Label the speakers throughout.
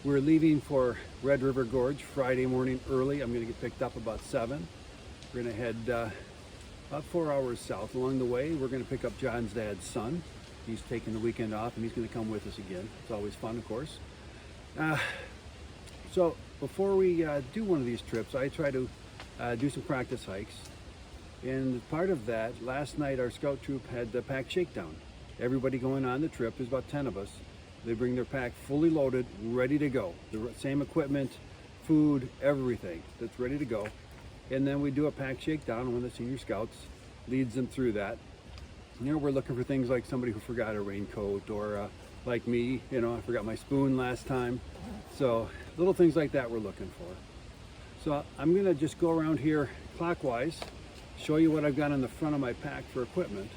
Speaker 1: We're leaving for Red River Gorge Friday morning early. I'm going to get picked up about 7. We're going to head about 4 hours south. Along the way, we're going to pick up John's dad's son. He's taking the weekend off and he's going to come with us again. It's always fun, of course. So before we do one of these trips, I try to do some practice hikes. And part of that, last night our scout troop had the pack shakedown. Everybody going on the trip, there's about 10 of us. They bring their pack fully loaded, ready to go. The same equipment, food, everything that's ready to go. And then we do a pack shakedown. One of the senior scouts leads them through that. You know, we're looking for things like somebody who forgot a raincoat, or like me, you know, I forgot my spoon last time. So little things like that we're looking for. So I'm gonna just go around here clockwise, show you what I've got on the front of my pack for equipment.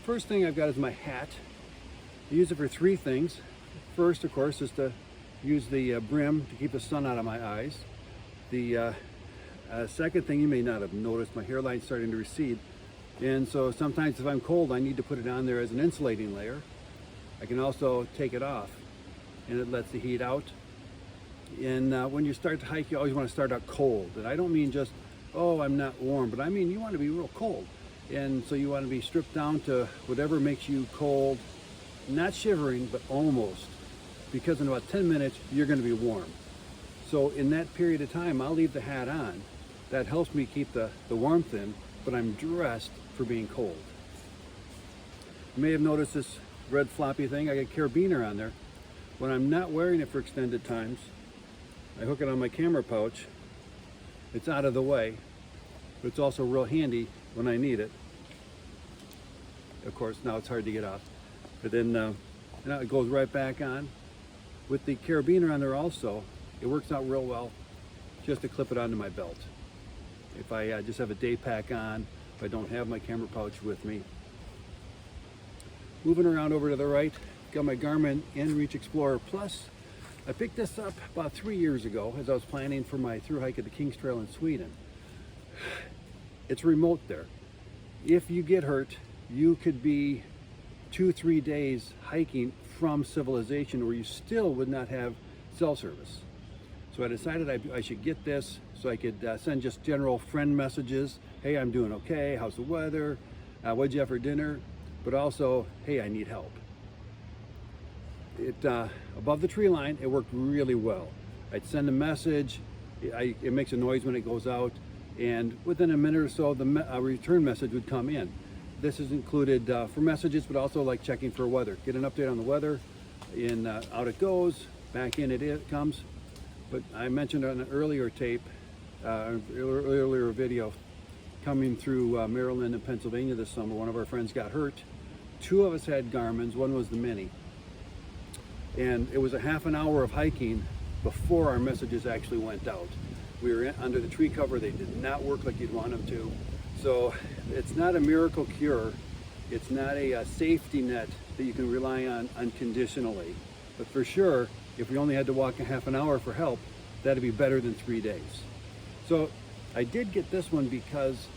Speaker 1: First thing I've got is my hat. I use it for 3 things. First, of course, is to use the brim to keep the sun out of my eyes. The second thing, you may not have noticed, my hairline's starting to recede. And so sometimes if I'm cold, I need to put it on there as an insulating layer. I can also take it off and it lets the heat out. And when you start to hike, you always want to start out cold. And I don't mean just, oh, I'm not warm, but I mean you want to be real cold. And so you want to be stripped down to whatever makes you cold. Not shivering, but almost, because in about 10 minutes, you're going to be warm. So in that period of time, I'll leave the hat on. That helps me keep the warmth in, but I'm dressed for being cold. You may have noticed this red floppy thing. I got carabiner on there. When I'm not wearing it for extended times, I hook it on my camera pouch. It's out of the way, but it's also real handy when I need it. Of course, now it's hard to get off. But then it goes right back on. With the carabiner on there also, it works out real well just to clip it onto my belt. If I just have a day pack on, if I don't have my camera pouch with me. Moving around over to the right, got my Garmin inReach Explorer Plus. I picked this up about 3 years ago as I was planning for my thru hike at the King's Trail in Sweden. It's remote there. If you get hurt, you could be 2-3 days hiking from civilization where you still would not have cell service. So I decided I should get this so I could send just general friend messages. Hey, I'm doing okay. How's the weather? What'd you have for dinner? But also, hey, I need help. It above the tree line, it worked really well. I'd send a message. It makes a noise when it goes out, and within a minute or so, the return message would come in. This is included for messages, but also like checking for weather. Get an update on the weather, and out it goes, back in it comes. But I mentioned on an earlier tape, earlier video, coming through Maryland and Pennsylvania this summer, one of our friends got hurt. 2 of us had Garmin's, one was the Mini. And it was a half an hour of hiking before our messages actually went out. We were under the tree cover, they did not work like you'd want them to. So it's not a miracle cure. It's not a safety net that you can rely on unconditionally. But for sure, if we only had to walk a half an hour for help, that'd be better than 3 days. So I did get this one because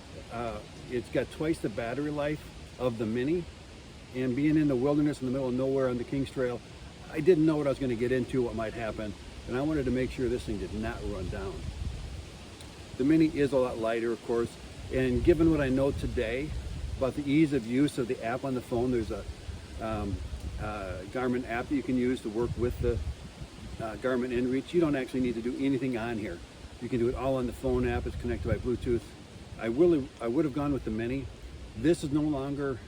Speaker 1: it's got twice the battery life of the Mini. And being in the wilderness in the middle of nowhere on the King's Trail, I didn't know what I was going to get into, what might happen. And I wanted to make sure this thing did not run down. The Mini is a lot lighter, of course. And given what I know today about the ease of use of the app on the phone, there's a Garmin app that you can use to work with the Garmin inReach. You don't actually need to do anything on here. You can do it all on the phone app. It's connected by Bluetooth. I would have gone with the Mini. This is no longer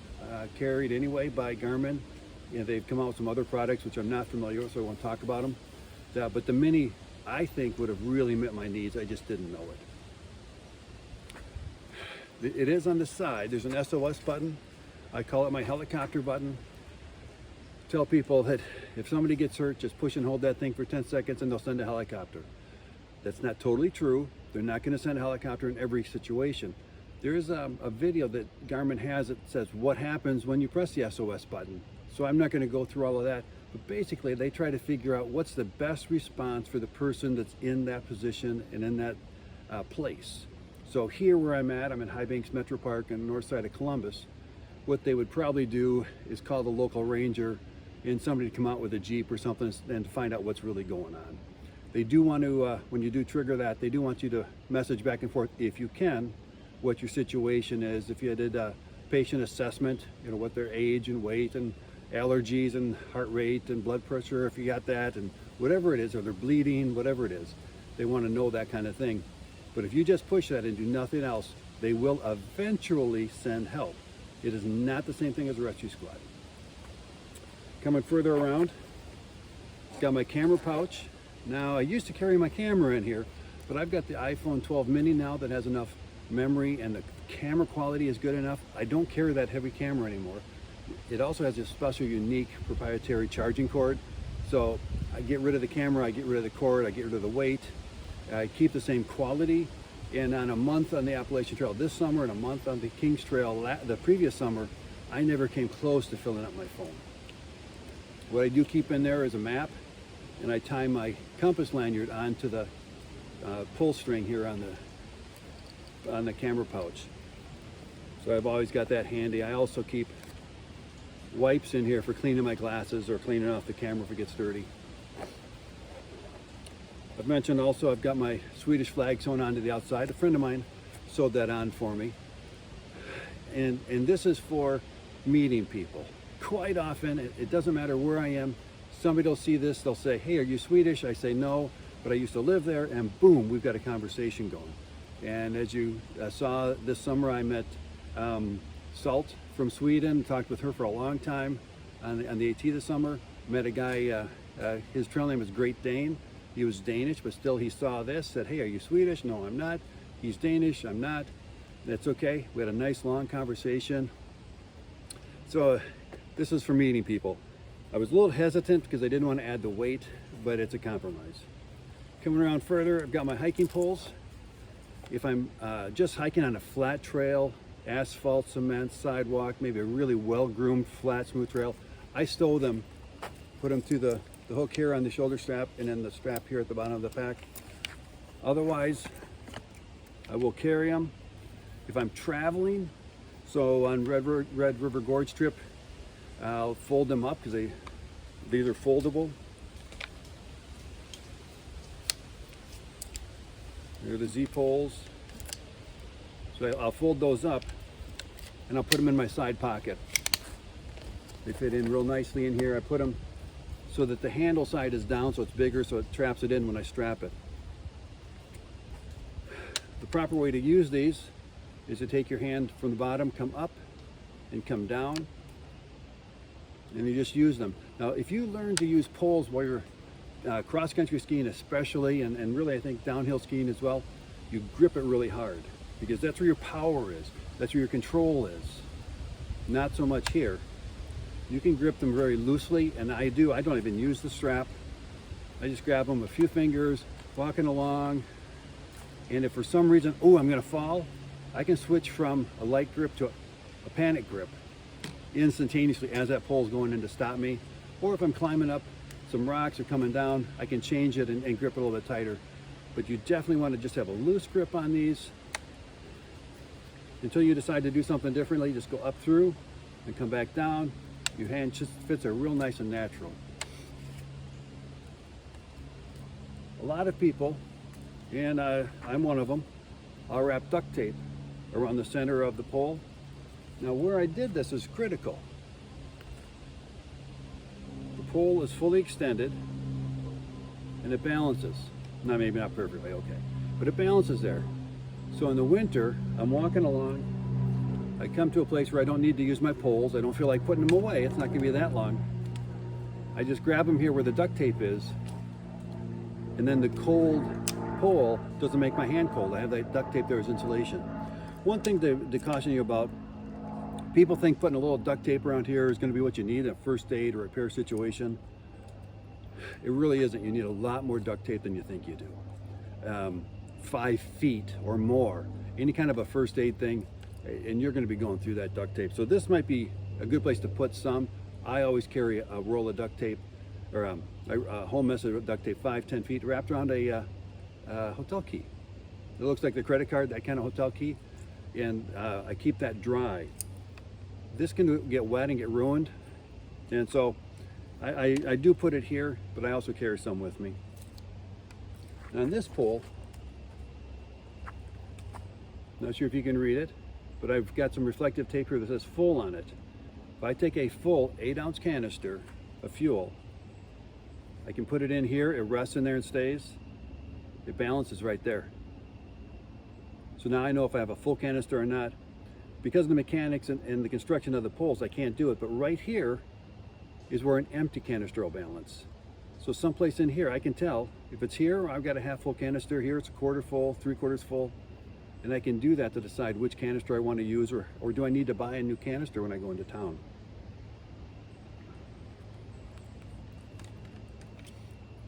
Speaker 1: carried anyway by Garmin. You know, they've come out with some other products which I'm not familiar with, so I won't talk about them. But the Mini, I think, would have really met my needs. I just didn't know it. It is on the side. There's an SOS button. I call it my helicopter button. Tell people that if somebody gets hurt, just push and hold that thing for 10 seconds and they'll send a helicopter. That's not totally true. They're not going to send a helicopter in every situation. There is a video that Garmin has that says what happens when you press the SOS button. So I'm not going to go through all of that, but basically they try to figure out what's the best response for the person that's in that position and in that place. So here where I'm in High Banks Metro Park on the north side of Columbus. What they would probably do is call the local ranger and somebody to come out with a Jeep or something and to find out what's really going on. They do want to, when you do trigger that, they do want you to message back and forth, if you can, what your situation is. If you did a patient assessment, you know, what their age and weight and allergies and heart rate and blood pressure, if you got that, and whatever it is, or they're bleeding, whatever it is, they want to know that kind of thing. But if you just push that and do nothing else, they will eventually send help. It is not the same thing as a rescue squad. Coming further around, got my camera pouch. Now, I used to carry my camera in here, but I've got the iPhone 12 mini now that has enough memory and the camera quality is good enough. I don't carry that heavy camera anymore. It also has a special, unique, proprietary charging cord. So I get rid of the camera, I get rid of the cord, I get rid of the weight. I keep the same quality. And on a month on the Appalachian Trail this summer and a month on the Kings Trail the previous summer, I never came close to filling up my phone. What I do keep in there is a map, and I tie my compass lanyard onto the pull string here on the camera pouch. So I've always got that handy. I also keep wipes in here for cleaning my glasses or cleaning off the camera if it gets dirty. I've mentioned also I've got my Swedish flag sewn onto the outside. A friend of mine sewed that on for me. And this is for meeting people. Quite often, it doesn't matter where I am, somebody will see this, they'll say, hey, are you Swedish? I say no, but I used to live there, and boom, we've got a conversation going. And as you saw this summer, I met Salt from Sweden, talked with her for a long time on the AT this summer. Met a guy, his trail name is Great Dane. He was Danish, but still he saw this, said, hey, are you Swedish? No, I'm not. He's Danish, I'm not. That's okay. We had a nice long conversation. So this is for meeting people. I was a little hesitant because I didn't want to add the weight, but it's a compromise. Coming around further, I've got my hiking poles. If I'm just hiking on a flat trail, asphalt, cement, sidewalk, maybe a really well-groomed, flat, smooth trail, I stow them, put them through the hook here on the shoulder strap and then the strap here at the bottom of the pack. Otherwise, I will carry them. If I'm traveling, so on Red River Gorge trip, I'll fold them up because these are foldable. Here are the Z poles. So I'll fold those up and I'll put them in my side pocket. They fit in real nicely in here. I put them so that the handle side is down so it's bigger, so it traps it in when I strap it. The proper way to use these is to take your hand from the bottom, come up and come down, and you just use them. Now, if you learn to use poles while you're cross-country skiing especially, and really I think downhill skiing as well, you grip it really hard because that's where your power is. That's where your control is. Not so much here. You can grip them very loosely, and I don't even use the strap. I just grab them a few fingers, walking along, and if for some reason, oh, I'm gonna fall, I can switch from a light grip to a panic grip instantaneously as that pole's going in to stop me. Or if I'm climbing up some rocks or coming down, I can change it and grip it a little bit tighter. But you definitely want to just have a loose grip on these. Until you decide to do something differently, just go up through and come back down. Your hand just fits are real nice and natural. A lot of people, and I'm one of them, I'll wrap duct tape around the center of the pole. Now where I did this is critical. The pole is fully extended and it balances. Now maybe not perfectly, okay, but it balances there. So in the winter, I'm walking along, I come to a place where I don't need to use my poles. I don't feel like putting them away. It's not gonna be that long. I just grab them here where the duct tape is, and then the cold pole doesn't make my hand cold. I have that duct tape there as insulation. One thing to caution you about, people think putting a little duct tape around here is gonna be what you need in a first aid or repair situation. It really isn't. You need a lot more duct tape than you think you do. 5 feet or more, any kind of a first aid thing, and you're going to be going through that duct tape. So this might be a good place to put some. I always carry a roll of duct tape, or a whole mess of duct tape, 5-10 feet, wrapped around a hotel key. It looks like the credit card, that kind of hotel key, and I keep that dry. This can get wet and get ruined, and so I do put it here, but I also carry some with me. And on this pole, not sure if you can read it, but I've got some reflective tape here that says full on it. If I take a full 8-ounce canister of fuel, I can put it in here, it rests in there and stays. It balances right there. So now I know if I have a full canister or not. Because of the mechanics and the construction of the poles, I can't do it, but right here is where an empty canister will balance. So someplace in here, I can tell if it's here, I've got a half full canister, here it's a quarter full, 3/4 full, and I can do that to decide which canister I want to use, or do I need to buy a new canister when I go into town.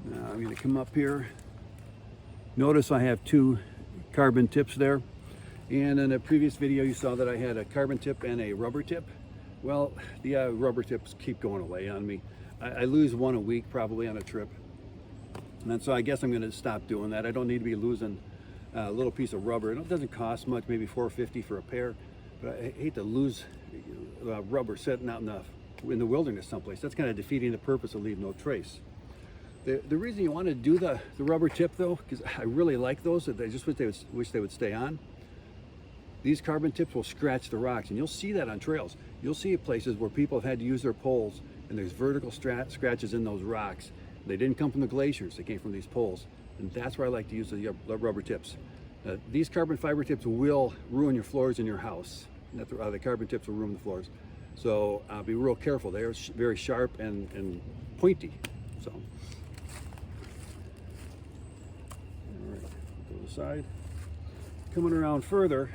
Speaker 1: Now I'm going to come up here. Notice I have 2 carbon tips there. And in a previous video you saw that I had a carbon tip and a rubber tip. Well, the rubber tips keep going away on me. I lose one a week probably on a trip. And so I guess I'm going to stop doing that. I don't need to be losing a little piece of rubber. It doesn't cost much, maybe $4.50 for a pair. But I hate to lose rubber sitting out in the wilderness someplace. That's kind of defeating the purpose of Leave No Trace. The reason you want to do the rubber tip though, because I really like those, I just wish they would stay on. These carbon tips will scratch the rocks, and you'll see that on trails. You'll see places where people have had to use their poles, and there's vertical scratches in those rocks. They didn't come from the glaciers, they came from these poles. And that's where I like to use the rubber tips. These carbon fiber tips will ruin your floors in your house. The carbon tips will ruin the floors. So be real careful. They're very sharp and pointy. So, all right, go to the side. Coming around further,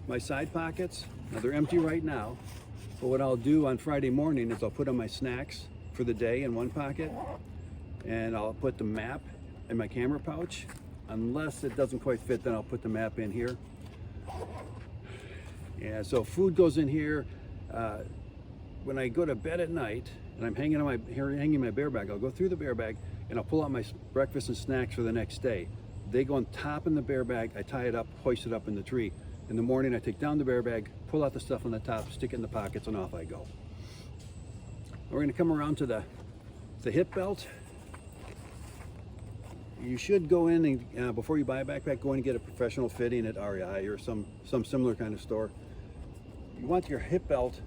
Speaker 1: my side pockets, now they're empty right now, but what I'll do on Friday morning is I'll put on my snacks for the day in one pocket, and I'll put the map in my camera pouch. Unless it doesn't quite fit, then I'll put the map in here. Yeah, so food goes in here. When I go to bed at night and I'm hanging my bear bag, I'll go through the bear bag and I'll pull out my breakfast and snacks for the next day. They go on top in the bear bag, I tie it up, hoist it up in the tree. In the morning, I take down the bear bag, pull out the stuff on the top, stick it in the pockets, and off I go. We're going to come around to the hip belt. You should go in and, before you buy a backpack, go in and get a professional fitting at REI or some similar kind of store. You want your hip belt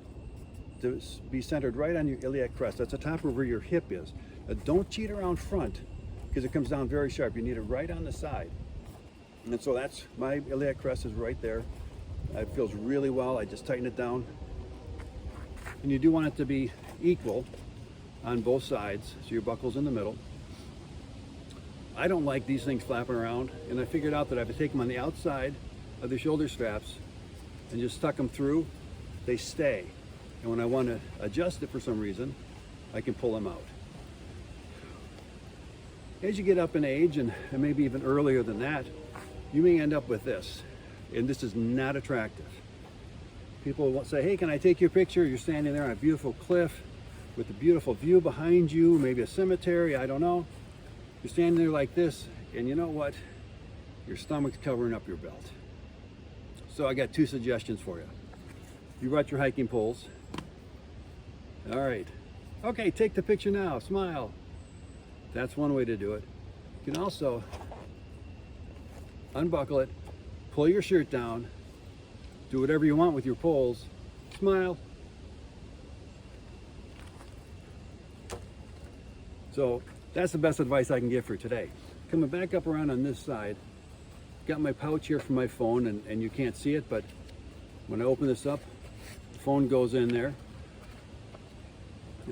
Speaker 1: to be centered right on your iliac crest. That's the top of where your hip is. Now, don't cheat around front because it comes down very sharp. You need it right on the side. And so that's my iliac crest is right there. It feels really well. I just tighten it down. And you do want it to be equal on both sides, so your buckle's in the middle. I don't like these things flapping around, and I figured out that if I take them on the outside of the shoulder straps and just tuck them through, they stay. And when I want to adjust it for some reason, I can pull them out. As you get up in age, and maybe even earlier than that, you may end up with this, and this is not attractive. People will say, hey, can I take your picture? You're standing there on a beautiful cliff with a beautiful view behind you, maybe a cemetery, I don't know. You're standing there like this, and you know what? Your stomach's covering up your belt. So I got 2 suggestions for you. You brought your hiking poles. All right. Okay, take the picture now, smile. That's one way to do it. You can also unbuckle it, pull your shirt down, do whatever you want with your poles, smile. So that's the best advice I can give for today. Coming back up around on this side, got my pouch here for my phone, and you can't see it, but when I open this up, the phone goes in there.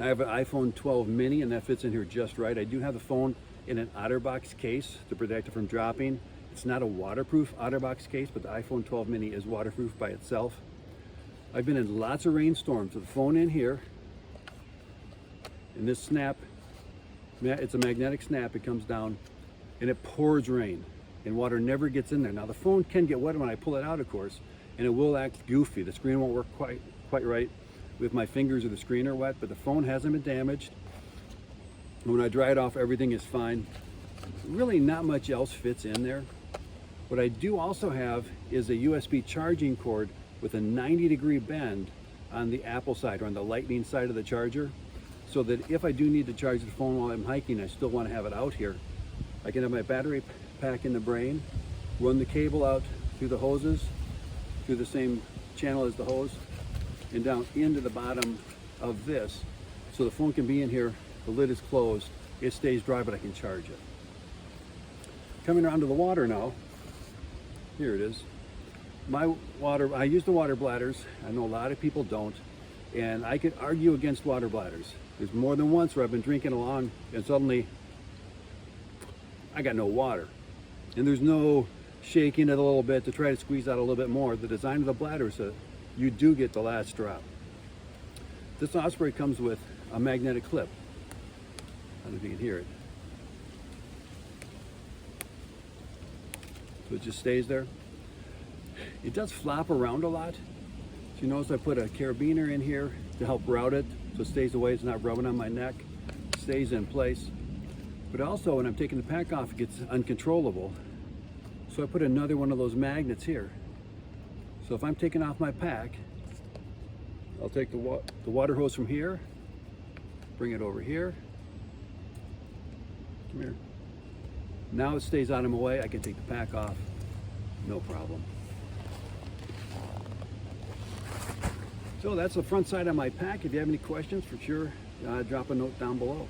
Speaker 1: I have an iPhone 12 mini, and that fits in here just right. I do have the phone in an OtterBox case to protect it from dropping. It's not a waterproof OtterBox case, but the iPhone 12 mini is waterproof by itself. I've been in lots of rainstorms with the phone in here, and this snap, it's a magnetic snap, it comes down, and it pours rain, and water never gets in there. Now the phone can get wet when I pull it out, of course, and it will act goofy. The screen won't work quite right with my fingers or the screen are wet, but the phone hasn't been damaged. When I dry it off, everything is fine. Really not much else fits in there. What I do also have is a USB charging cord with a 90-degree bend on the Apple side, or on the Lightning side of the charger. so that if I do need to charge the phone while I'm hiking, I still want to have it out here. I can have my battery pack in the brain, run the cable out through the hoses, through the same channel as the hose, and down into the bottom of this, so the phone can be in here, the lid is closed, it stays dry, but I can charge it. Coming around to the water now, here it is. My water, I use the water bladders. I know a lot of people don't, and I could argue against water bladders. There's more than once where I've been drinking along and suddenly I got no water. And there's no shaking it a little bit to try to squeeze out a little bit more. The design of the bladder is that you do get the last drop. This Osprey comes with a magnetic clip. I don't know if you can hear it. So it just stays there. It does flop around a lot. So you notice I put a carabiner in here to help route it so it stays away, it's not rubbing on my neck, it stays in place. But also when I'm taking the pack off, it gets uncontrollable. So I put another one of those magnets here. So if I'm taking off my pack, I'll take the water hose from here, bring it over here. Come here. Now it stays out of my way, I can take the pack off, no problem. So that's the front side of my pack. If you have any questions, for sure, drop a note down below.